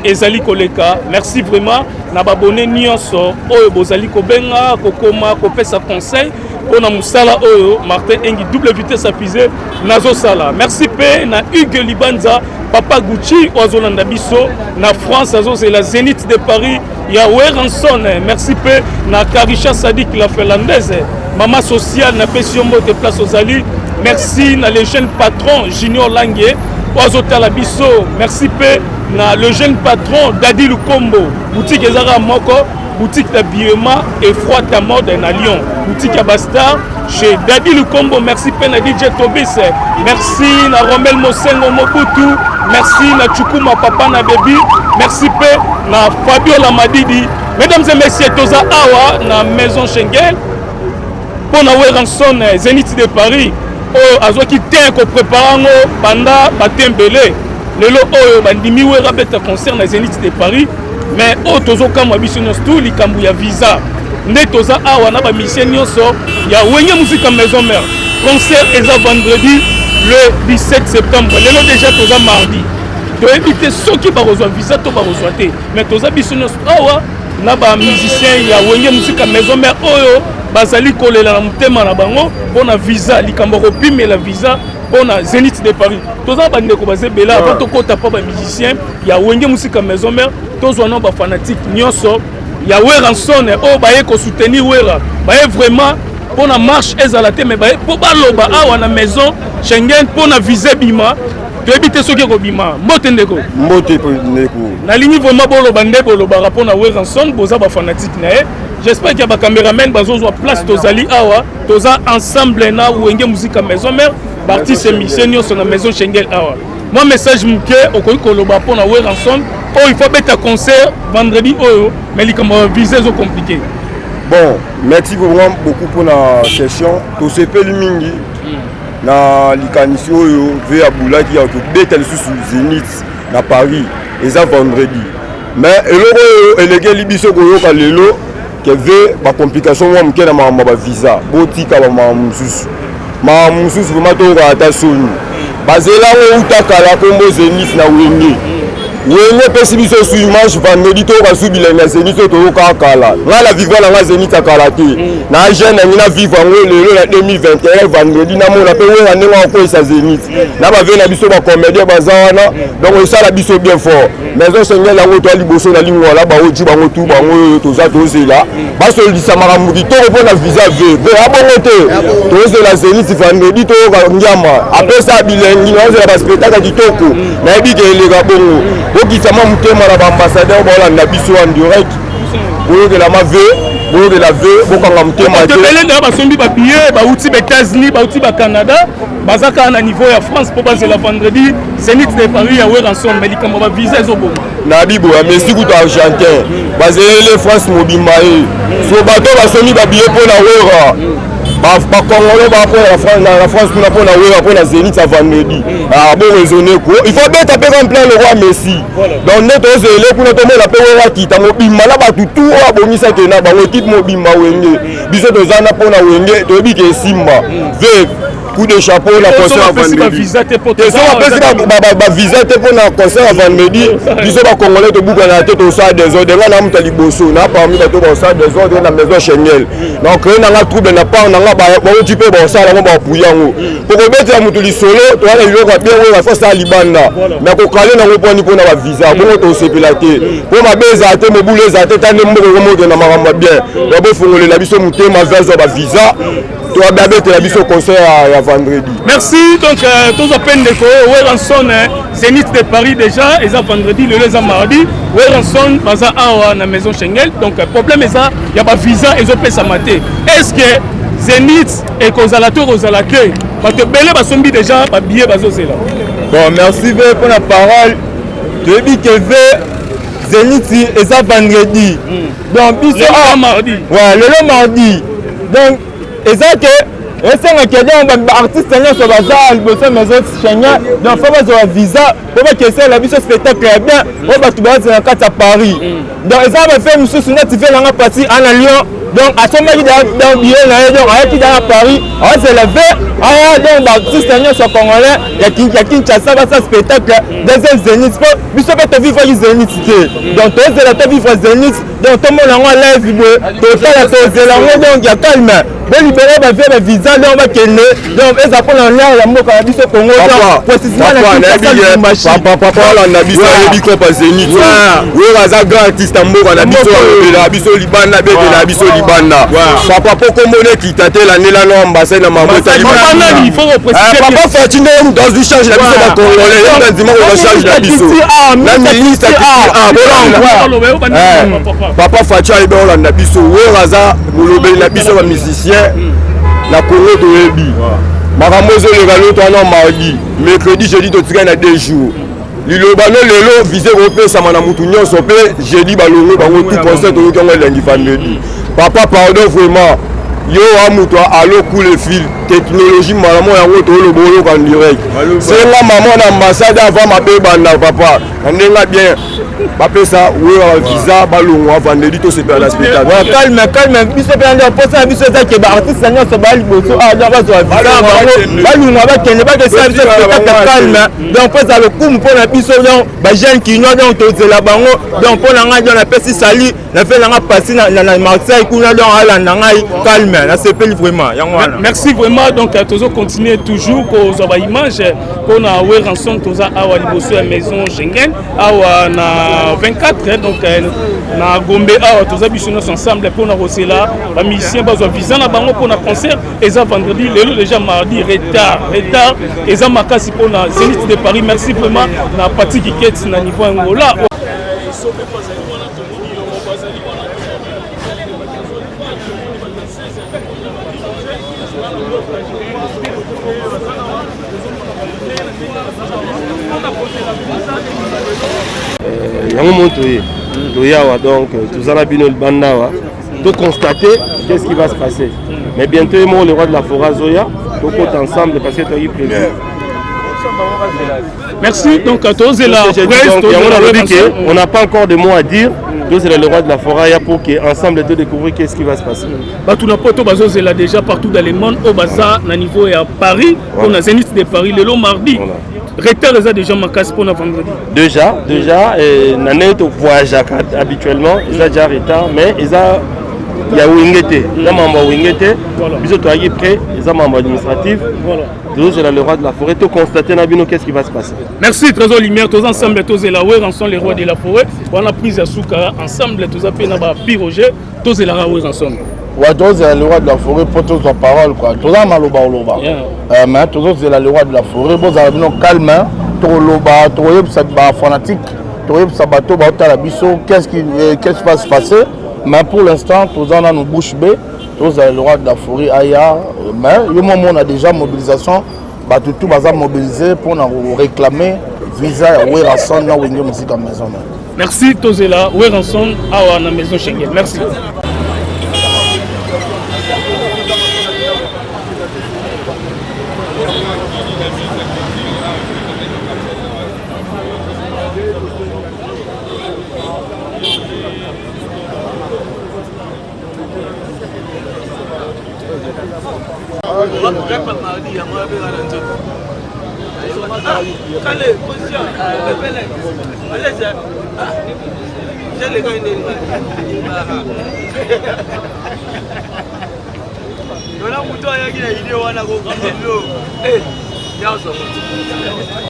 ezali koleka. Merci vraiment, na babone nyonso, bozali kobenga, kokoma, kopesa conseil, pour na Moussala, Martin Engi, double vitesse à fusée, nazo sala. Merci P, na Hugues Libanza, Papa Gucci, Oazolanda Bisso, na France, c'est la Zénith de Paris, Yahweh Ranson, merci P, na Karisha Sadik, la finlandaise, Maman Sociale, na Pessiombo de Place aux Ali, merci na le jeune patron, Junior Langue, Oazotala Bisso, merci P, na le jeune patron, Dadi Lukombo, boutique Ezara Moko, boutique d'habillement et froid à mode à Lyon, boutique à Bastard, chez Dadi Lukombo, merci P, na DJ Tobis, merci na Romel Mosengo Mobutu, merci na Chukuma Papa na Baby, merci P, na Fabio Lamadidi. Mesdames et messieurs, Toza Awa, na Maison Schengen, pour na Ranson, Zénith de Paris, azo qui tient qu'on prépare banda batembele. Lelo bandimi wera beta concert na Zénith de Paris, mais Tozo kama bisonos tout likambu ya visa. Nde Toza Awa na ba mission nyonso ya Wenge Musique Maison Mère. Concert est vendredi le 17 septembre. Lelo déjà Toza mardi. toyebi te soki bakozwa visa to bakozwa te mais toza biso nyonso awa na bamusicien ya wenge musika maison mare oyo bazali kolela na motema na bango mpona visa likambo kopimela visa mpona Zénith de Paris toza bandeko bazebela ava tokota mpa bamusicien ya wenge musika maison mare tozwa na bafanatike nyonso ya Weranson oyo baye kosoutenir wera baye vraiment mpona marche ezala te mais baye mpo baloba awa na maison Schengen mpona visa bima toyebi te soki ekobima mbote ndeko mbote ndeko nalingi vraiment boloba nde bolobaka mpona Weranson boza bafanatike na ye j'espère qu'il y a bacaméramen bazozwa place tozali awa toza ensemble na wenge musika maison mare baartiste émission nyonso na maison Schengen awa moi message moke okoki koloba mpona Weranson oyo il faut beta concert vendredi oyo mais likambo visa ezo compliqué. Bon, merci vraiment beaucoup pour la question. Tout ce pays mingi na likanisi oyo ve abulaki ya to betel sous Zénith na Paris et ça vendredi. Mais eloko elege biso koyoka lelo ke ve ba complication mo mke na ba visa. Botika ba mamususu. Mamususu vraiment to ka ta soni. Bazela o utakala kombo Zénith na wenge. Wenge pesi biso su image vendredi to ka subila na Zénith to ka kala. Nga la vivre na Zénith akala te. Na jeune na vivre ngo lelo na 2021 vendredi na mona pe wera nenga ko sa Zénith. Na ba vena biso ba comédien bazawana donc ça la biso bien fort. Maison Schengen la ngo to liboso na lingwa la ba oji bango tu bango to za to zela. Ba so lisa maramuki to ko na visa ve. Ve abongote. To zela Zénith vendredi to ka nyama. Après ça bilengi na zela ba spectacle kitoko. Na ebike elega bongo. Okitama mutema na ambassadeur bola na biso en direct boyo de la mave boyo de la ve bokanga mutema te belé na basombi ba billet ba outi ba États-Unis ba outi ba Canada bazaka na niveau ya France pour passer la vendredi Zénith de Paris ya Weranson mais likambo ba visa ezoboma na bibo ya Messi kuto argentin bazele France mobimae so bato basombi ba billet pour la wera ba Congolais ba pour la France pour la wera pour la Zénith à vendredi ah bon raisonner quoi il faut bien taper en plein le roi Messi donc net ozele pour tomber la wera kita mobima la ba tutu abomisa ke na ba équipe mobima wenge biso tozana pour na wenge to bi ke Simba ve coup de chapeau la concert à vendredi ba visa te pour na concert à vendredi biso ba Congolais to buka na tête au sa des ordres na muta liboso na parmi bato ba sa des ordres na maison Schengen donc na nga trouble na pas na nga ba tu peux ba sa la ba puyango pour bettre mutu li solo to ala yo ba bien we ba fa sa libanda na ko kale na ngoponi pona ba visa bongo to sepelate pour ma beza te mobule za te tande mboko mo na maramba bien ba bo fongole la biso mutema verso ba visa to ababete la biso concert à vendredi. Merci donc tous open de Weranson Zénith de Paris déjà et ça vendredi le les mardi Weranson baza awa na maison Schengen donc problème ça il y a pas visa et zo pesa maté est-ce que Zénith et Kozalato Rosalake ba te belé ba sombi déjà ba billet bazo là. Bon merci pour la parole. Tu dis que Zénith et ça vendredi. Donc biso mardi. Ouais, le mardi. Donc et ça que esenga keleng ba artiste nyonso baza liboso maison Schengen donc faut bazwa visa pour que c'est la biso spectacle bien o batu baza na kati ya Paris donc ça va faire mususu na tive na parti en Lyon donc à son mari dans billet na donc ayaki dans Paris on se levé aya donc ba artiste nyonso congolais ya Kinshasa ba spectacle deuxième Zénith pour biso ba vivre Zénith donc to zela to vivre Zénith donc tout le monde en live total to zela donc ya calme bon libérer ba visa donc ba kene donc eza pour la ya mboka ya biso Congo précisément na papa na biso yebi ko pa Zénith we baza grand artiste mboka na biso la biso libanda bebe na biso libanda papa poko mone kitate la nela no ambassade na mamota libanda il faut préciser papa Fatinde dans du change la biso ba congolais dans dimanche on change la biso na ministre papa Fatia ebe olanda biso we baza molobeli na biso ba musicien la Congo de Ebi. Maramozo le galo to na mardi, mercredi, jeudi to tika na 2 jours. Lilo bano lelo visé repé sama na mutu nyonso pe jeudi balongo bango tout concert to yokango lengi vendredi. Papa pardon vraiment. yo amuto alo coule fil technologie malamo yango to le bolo en direct c'est la maman na ambassade avant ma pe banda papa ndenga bien bapesa we visa balongo vendredi to se faire la spectacle calme biso pe anda posa biso za ke ba artiste sanyo so bali boso ada ba so balunga ba kende ba ke sa biso spectacle calme donc posa le coup pour na biso donc ba jeune qui no donc to la bango donc pour na nga donc na pesi sali na fait nga passer na Marseille kuna donc ala na ngai calme na c'est pas vraiment yango wana merci vraiment donc toujours continuer toujours ko zo ba image ko na we ransom toza awa liboso ya maison Schengen awa na 24 donc na Gombe awa toza biso nos ensemble pour na rosela ba musiciens bazwa visa na bango pour na concert et ça vendredi lelo déjà mardi retard et ça makasi pour na Zénith de Paris merci vraiment na partie qui quête na niveau Angola yango moto toyawa donc tozala bino libandawa de constater qu'est-ce qui va se passer mais bientôt le roi de la forêt Zoya donc ensemble parce que tu as eu prévu. Merci donc à tous et là on n'a pas encore de mots à dire. Nous c'est le roi de la forêt pour qu'ensemble de découvrir qu'est-ce qui va se passer. Tout n'a pas tout là déjà partout dans le monde au bazar na niveau à Paris on a Zénith de Paris le mardi. Recteur les a déjà marqué pour le vendredi. Déjà nané to voyage habituellement ils a déjà retard mais ils a il y a Wingete, il y a membre Wingete, ils ont été prêts, ils ont membre administratif. Voilà. Toujours c'est le roi de la forêt. Tu constates Nabino qu'est-ce qui va se passer. Merci Trésor Lumière, tous ensemble tous et là où ensemble les rois de la forêt. On a pris à Soukara ensemble tous à peine à piroger, tous et là où ensemble. Ouais, tous c'est le roi de la forêt pour tous en parole quoi. Tous en maloba loba. Mais tous c'est le roi de la forêt. Bon ça va calme, tout loba, tout ça fanatique, tout ça bateau, bateau la biso. Qu'est-ce qui va se passer? Mais pour l'instant, tous en nous bouche bée, tous le roi de la forêt Aya. Mais le moment où on a déjà mobilisation, tout va mobiliser pour nous réclamer visa où rançon na wingi musique à maison. Merci Tozela, où rançon à la maison Schengen. Merci.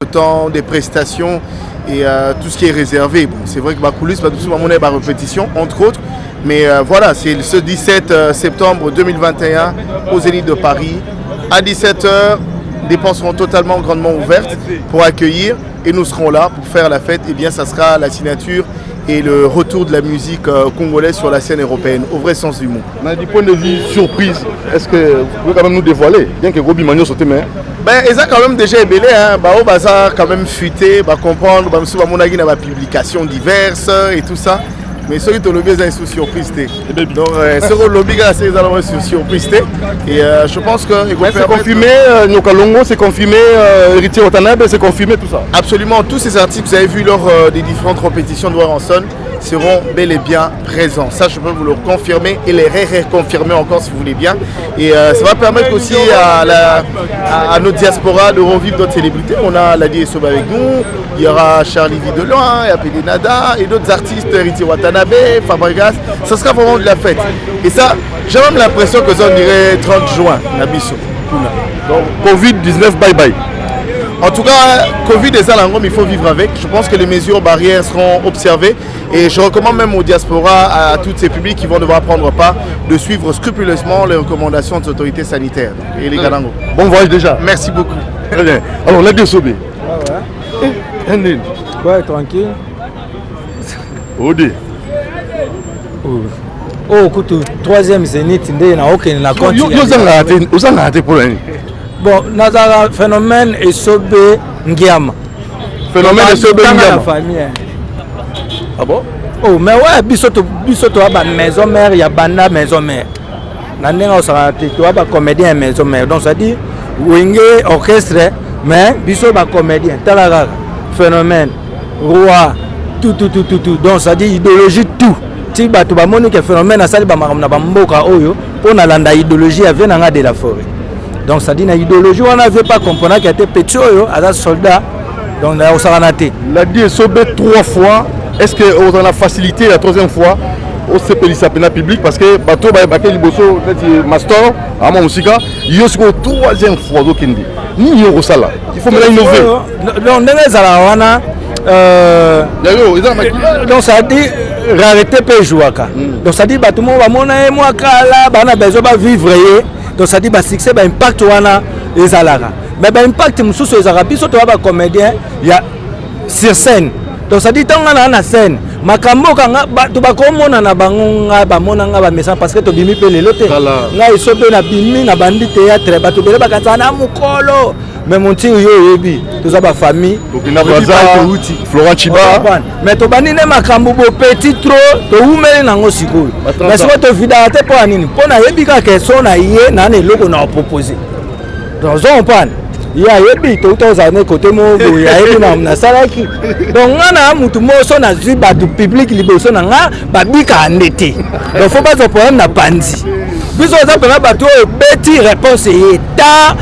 Le temps des prestations et tout ce qui est réservé. Bon, c'est vrai que ma coulisse va tout souvent monnaie par répétition, entre autres. Mais voilà, c'est ce 17 septembre 2021 au Zénith de Paris. À 17h, les portes seront totalement grandement ouvertes pour accueillir et nous serons là pour faire la fête. Et bien, ça sera la signature et le retour de la musique congolaise sur la scène européenne, au vrai sens du mot. Mais du point de vue surprise, est-ce que vous pouvez quand même nous dévoiler, bien que Gobi Magno sauté, mais ben, ils ont quand même déjà ébélé, hein. Au bazar quand même fuité, comprendre, on a des publications diverses et tout ça. Mais ceux qui ont lobby, ils sont surprise. Donc, ceux qui ont lobby, ils sont surprise. Et je pense que. C'est confirmé, Nyokalongo, c'est confirmé, Héritier Watanabe, c'est confirmé tout ça. Absolument, tous ces articles que vous avez vus lors des différentes compétitions de Warranson seront bel et bien présents. Ça, je peux vous le confirmer et les reconfirmer encore si vous voulez bien. Et ça va permettre aussi à notre diaspora de revivre d'autres célébrités. On a la DSO avec nous, il y aura Charlie Videloin, il y a Pédé Nada et d'autres artistes, Héritier Watanabe, Fabregas. Ça sera vraiment de la fête. Et ça, j'ai même l'impression que ça on dirait 30 juin, Nabiso. Donc, Covid-19, bye bye. En tout cas, Covid et ça, il faut vivre avec. Je pense que les mesures barrières seront observées. Et je recommande même aux diasporas, à tous ces publics qui vont devoir prendre part, de suivre scrupuleusement les recommandations des autorités sanitaires et les Galango. Bon voyage déjà. Merci beaucoup. Très bien. Alors, la désobé. Ah ouais. Ouais, tranquille. Ode. Oh, écoute, troisième Zénith, il n'y a aucun compte. Vous en avez pour l'année. Bon, Nazara, phénomène est sobé Ngiama. Phénomène est sobé Ngiama. Ah bon? Oh, mais ouais, bisoto a maison mère, il y a banda maison mère. na ndenge osala te to ba comédien maison mère donc ça dit wenge orchestre mais biso ba comédien talaka phénomène roi tout donc ça dit idéologie tout ti bato ba moni que phénomène asali ba makamna ba mboka oyo pona landa idéologie avait nanga de la forêt donc ça dit na idéologie on n'avait pas comprendre qu'il était petit oyo à soldat donc na osaranaté la dit sobé 3 fois est-ce que on a facilité la 3e fois au CPLISA pena public parce que bateau ba baké liboso master ama musika yo siko 3e fois do kindi ni yo sala il faut maintenant innover donc ndenge zala wana donc ça dit rareté pe jouaka donc ça dit bato mo ba mona mo kala bana bezo ba vivre ye donc ça dit ba succès ba impact wana ezalaka mais ba impact mususu ezalaka biso to ba comédien ya sur scène donc ça dit tanga na scène makambo kanga bato bakomona na bango nga bamona nga ba message parce que to bimi pe lelo te nga isobe na bimi na bandi théâtre bato bele bakatsa na mukolo mais mon tio yo yebi to za ba famille Burkina Faso Florent Chiba mais to banine makambo bo petit trop to umeli nango sikoyo mais so to vida te po anini po na yebi ka question na ye na ne loko na proposer donc on pan ya yebi to tozane côté mo bo ya yebi na salaki donc ngana mutu mo so na zi ba du public liboso na nga ba bika ndete donc faut pas de problème na pandi biso za pena ba to beti réponse est ta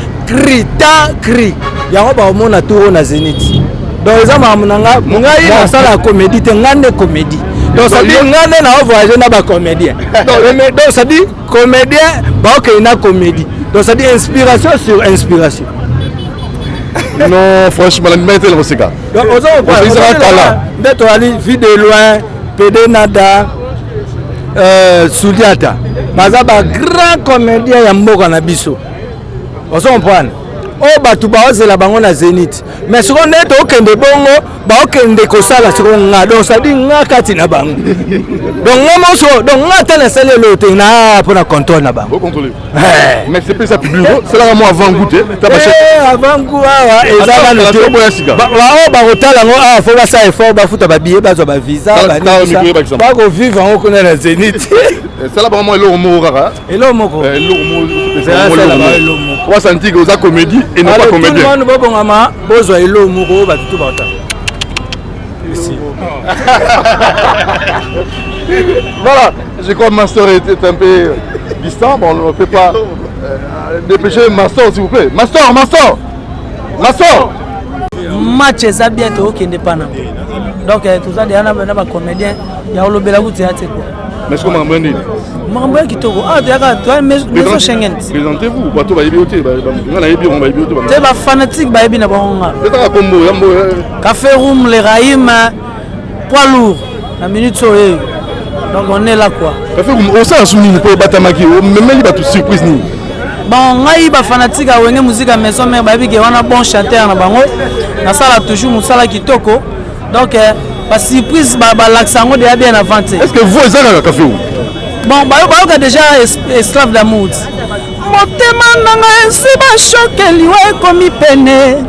cri yango ba mona tour na Zénith donc za mamunanga mungai na sala comédie te ngande comédie donc ça dit ngande na voyager na ba comédien donc ça dit comédien ba ok na comédie donc ça dit inspiration sur inspiration non franchement la mettre le sika donc on va d'être allé vie de loin PD nada Soudiata baza ba grand comédien ya mboka na biso on comprend o batu baozela bango na Zénith mais siko neto okende bongo ba okende kosala siko nga donc ça dit nga kati na bango donc ngamo so donc nga tele sele lote na pour na contrôle na bango contrôler mais c'est pas ça public c'est là moi avant goûter avant goût ezala na to boya sika ba ba hotala ngo faut ba ça effort ba futa ba billet ba zo ba visa ba ko vivre en connaît na Zénith c'est là vraiment le mot rara et le mot c'est là on va sentir que vous avez comédie et non pas comédien. Tout le monde va bongama besoin elo moko ba tout bata. Ici. Voilà, je crois que Master est un peu distant, bon on ne peut pas dépêcher Master s'il vous plaît. Master. Match ça bien to kende pana. Donc tout ça déjà na ba comédien ya olobela ku théâtre quoi. Mais est-ce que vous m'avez dit Mambo kitoko toi maison Schengen. Présentez-vous, bateau ba yebi oté, on a yebi on va yebi oté. C'est ba fanatique ba yebi na bonga. C'est un combo yambo. Café room les Raïm poids lourd la minute soye. Donc on est là quoi. Café room on ça souni pour batamaki, même li ba tout surprise ni. Bon ngai ba fanatique a wenge musique à maison mais ba yebi ke wana bon chanteur na bango. Na sala toujours musala kitoko. Donc ba surprise ba l'accent de bien avanté. Est-ce que vous êtes café room? Bon, bah, déjà esclave d'amour. Motema nanga si ba choque liwe komi pene.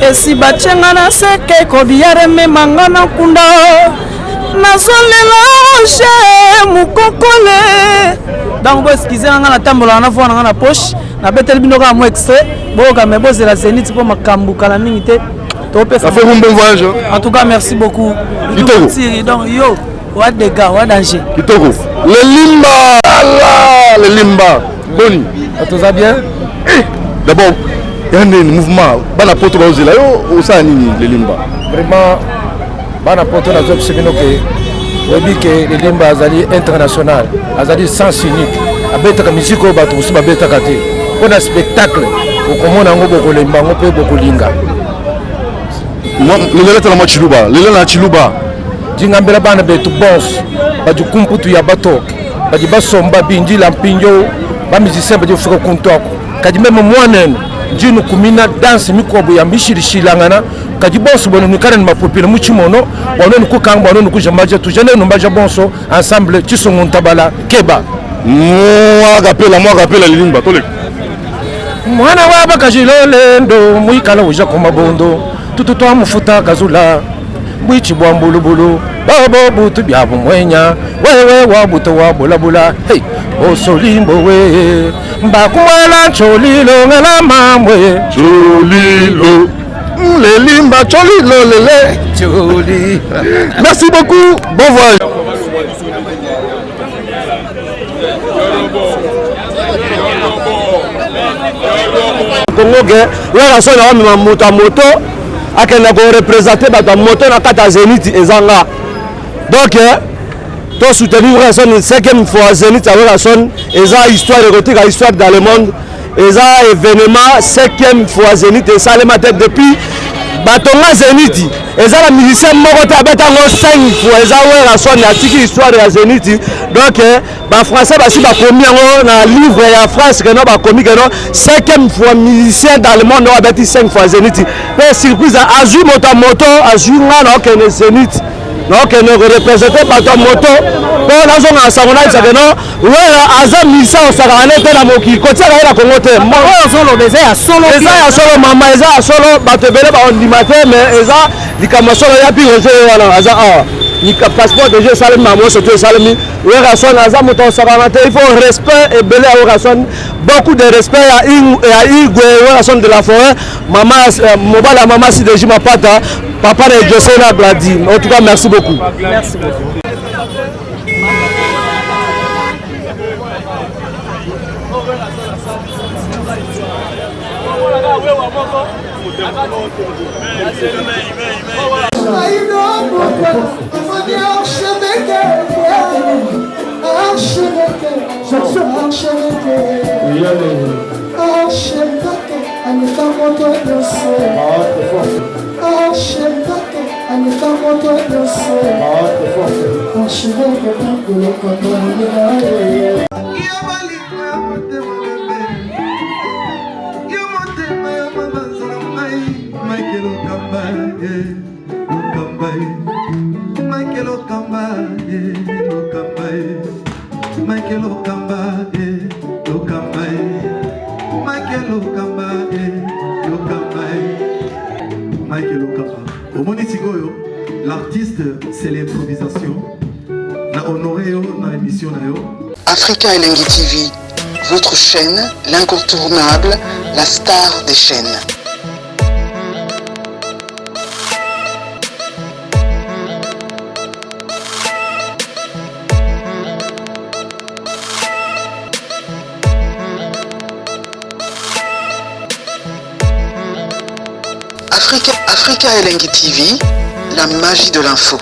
Et si ba chenga na seke ko biare me mangana kunda. Nazolela oje mukokole. Donc bo skize nga na tambola na fona na poche. Na betel binoka mo extrait. Bo ka me boze la Zénith pour makambu kala mingi te. Ça fait un bon voyage. En tout cas, merci beaucoup. Donc yo What de gars, what danger. Kitoko. Le limba, Allah, le limba. Boni. Tout va bien? D'abord, il y a un mouvement. Bana poto ba ozela yo osani le limba. Vraiment bana poto na zo sebino ke webi ke le limba azali international, azali sens unique. Abeta ka musique ba to suba beta ka te. Pour un spectacle, ko komona ngo boko limba ngo pe boko linga. Moi, le lele na Chiluba, le lele na Chiluba. Jingambela bana betu boss baju kumputu ya batok baju basomba binji la mpinjo ba musicien baju fuko kuntoko kadi meme mwanen jinu kumina dance mikobo ya mbishirishilangana kadi boss bono nikana ni mapopile muchimono bono nikukanga bono nikujambaje tujane nombaje bonso ensemble tisongontabala keba moi rappela lilimba tole mwana wa bakajilole ndo muikala uja komabondo tututo amufuta kazula bwichi bwa mbulubulu babo butu bya bumwenya wewe wa buto wa bulabula hey osolimbo we mbakumwela cholilo ngala mamwe Cholilo Lelimba Cholilo lele Choli. Merci beaucoup, bon voyage. Congo ke wera so na wamema moto moto akenda ko représenter bato moto na kata Zénith ezanga donc to soutenir wera son 5e fois Zénith wera son eza histoire érotique histoire dans le monde eza événement 5e fois Zénith et salema tête depuis batonga Zénith eza la musicien moko ta betango 5 fois eza wera son atiki histoire ya Zénith donc ba français basi ba komi yango na livre ya France que no ba komi que no 5e fois musicien dans le monde no abeti 5 fois Zénith pe surprise azu moto azu ngana okene Zénith donc ne représenter bato moto po nazo na sangona que no wera aza misa osakana te na moki kotiaka ela Congo te oyo solo eza ya solo mama eza ya solo bato ebele baondima te mais eza likambo solo ya piroge wana aza awa nika passeport de jeu salami mamo surtout salami wera son aza moto osakana te il faut respect ebele ya wera son beaucoup de respect à Igwe wera son de la forêt mama mobala mama si de Jimapata papa de Josena Bladi en tout cas merci beaucoup merci beaucoup L'artiste, c'est l'improvisation. Na honoré dans l'émission. Africa Elengi TV, votre chaîne, l'incontournable, la star des chaînes. Africa Elengi TV, la magie de l'info.